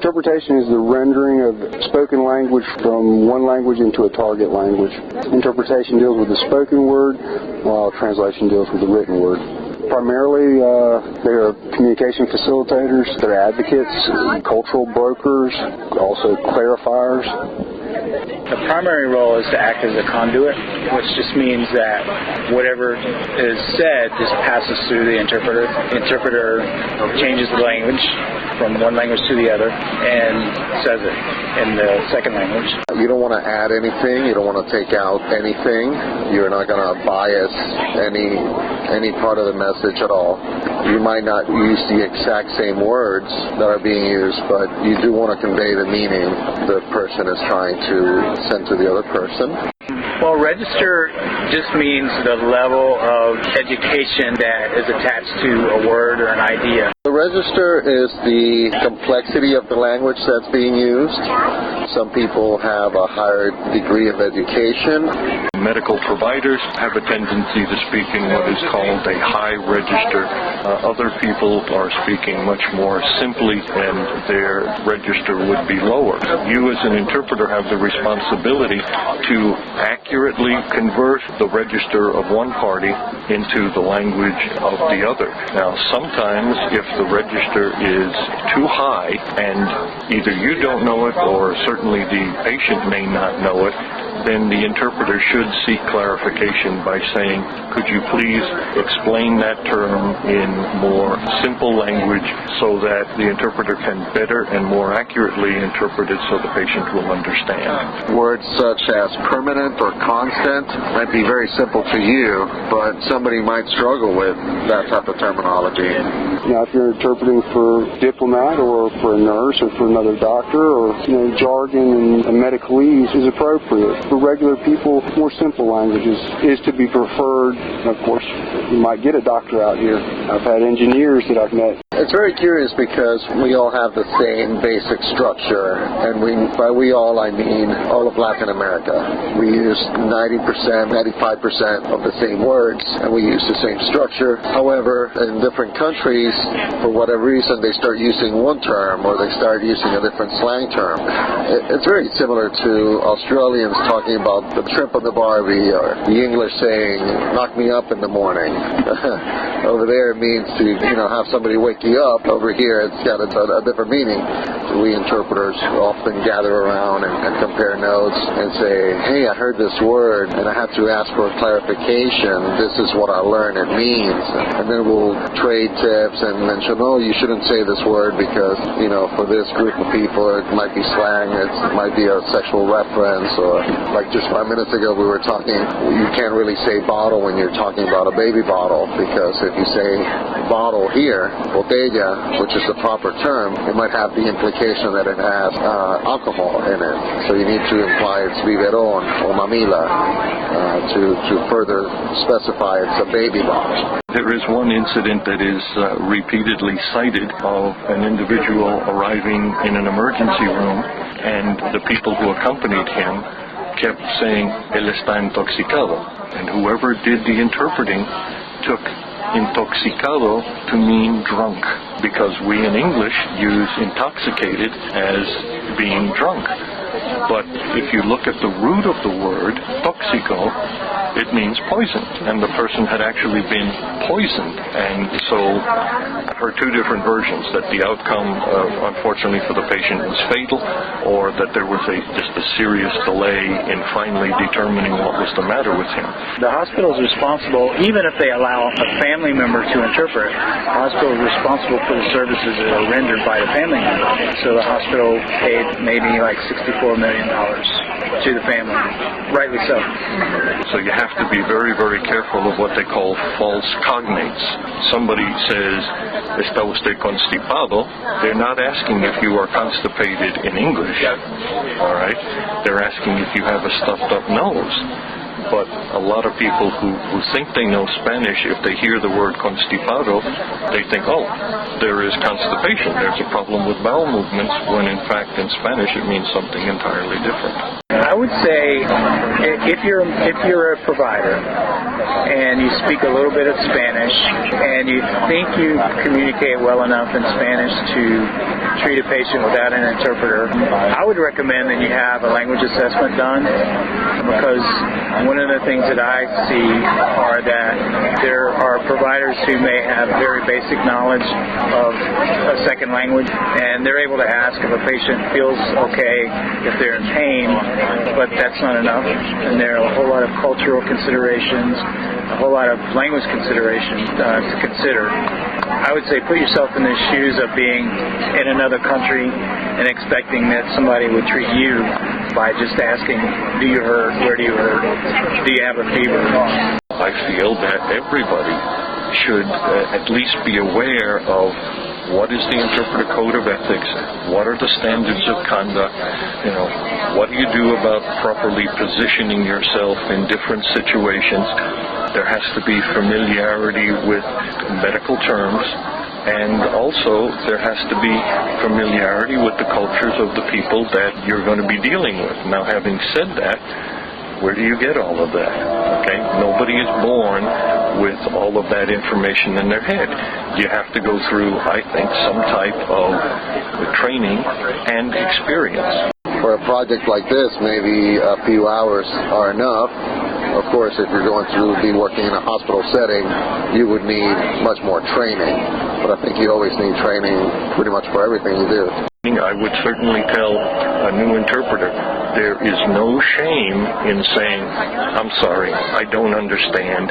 Interpretation is the rendering of spoken language from one language into a target language. Interpretation deals with the spoken word, while translation deals with the written word. Primarily, they are communication facilitators, they're advocates, cultural brokers, also clarifiers. The primary role is to act as a conduit, which just means that whatever is said just passes through the interpreter. The interpreter changes the language from one language to the other and says it in the second language. You don't want to add anything. You don't want to take out anything. You're not going to bias any part of the message at all. You might not use the exact same words that are being used, but you do want to convey the meaning the person is trying to send to the other person. Well, register just means the level of education that is attached to a word or an idea. The register is the complexity of the language that's being used. Some people have a higher degree of education. Medical providers have a tendency to speak in what is called a high register. Other people are speaking much more simply, and their register would be lower. You as an interpreter have the responsibility to accurately convert the register of one party into the language of the other. Now, sometimes if the register is too high and either you don't know it or certainly the patient may not know it, then the interpreter should seek clarification by saying, could you please explain that term in more simple language so that the interpreter can better and more accurately interpret it so the patient will understand. Words such as permanent or constant might be very simple to you, but somebody might struggle with that type of terminology. Now, if you're interpreting for a diplomat or for a nurse or for another doctor, or jargon and medicalese is appropriate. For regular people, more simple languages is to be preferred. Of course, you might get a doctor out here. I've had engineers that I've met. It's very curious because we all have the same basic structure, and by we all I mean all of Latin America. We use 90%, 95% of the same words, and we use the same structure. However, in different countries, for whatever reason, they start using one term or they start using a different slang term. It's very similar to Australians talking about the shrimp on the barbie, or the English saying, knock me up in the morning. Over there it means to, have somebody wake you up. Over here it's got a different meaning. We interpreters often gather around and compare notes and say, hey, I heard this word and I have to ask for clarification. This is what I learned it means. And then we'll trade tips and mention, oh, you shouldn't say this word because, for this group of people it might be slang, it might be a sexual reference, or like just 5 minutes ago we were talking, you can't really say bottle when you're talking about a baby bottle, because if you say bottle here, botella, which is the proper term, it might have the implication that it has alcohol in it. So you need to imply it's biberon or mamila to further specify it's a baby bottle. There is one incident that is repeatedly cited of an individual arriving in an emergency room, and the people who accompanied him kept saying, él está intoxicado. And whoever did the interpreting took intoxicado to mean drunk, because we in English use intoxicated as being drunk. But if you look at the root of the word, toxico, it means poison, and the person had actually been poisoned. And so I've heard two different versions, that the outcome, unfortunately for the patient, was fatal, or that there was just a serious delay in finally determining what was the matter with him. The hospital is responsible, even if they allow a family member to interpret, the hospital is responsible for the services that are rendered by the family member. So the hospital paid maybe like $64 million to the family, rightly so. So you have to be very, very careful of what they call false cognates. Somebody says, ¿está usted constipado? They're not asking if you are constipated in English, all right? They're asking if you have a stuffed up nose. But a lot of people who think they know Spanish, if they hear the word constipado, they think, oh, there is constipation, there's a problem with bowel movements, when in fact in Spanish it means something entirely different. I I would say if you're a provider and you speak a little bit of Spanish and you think you communicate well enough in Spanish to treat a patient without an interpreter, I would recommend that you have a language assessment done, because one of the things that I see are that there are providers who may have very basic knowledge of a second language, and they're able to ask if a patient feels okay, if they're in pain, but that's not enough. And there are a whole lot of cultural considerations, a whole lot of language considerations to consider. I would say put yourself in the shoes of being in another country and expecting that somebody would treat you by just asking, do you hurt, where do you hurt, do you have a fever? I feel that everybody should at least be aware of what is the Interpreter Code of Ethics, what are the standards of conduct, what do you do about properly positioning yourself in different situations. There has to be familiarity with medical terms, and also there has to be familiarity with the cultures of the people that you're going to be dealing with. Now, having said that, where do you get all of that? Okay, nobody is born with all of that information in their head. You have to go through, I think, some type of training and experience. For a project like this, maybe a few hours are enough. Of course, if you're going to be working in a hospital setting, you would need much more training. But I think you always need training pretty much for everything you do. I would certainly tell a new interpreter, there is no shame in saying, I'm sorry, I don't understand.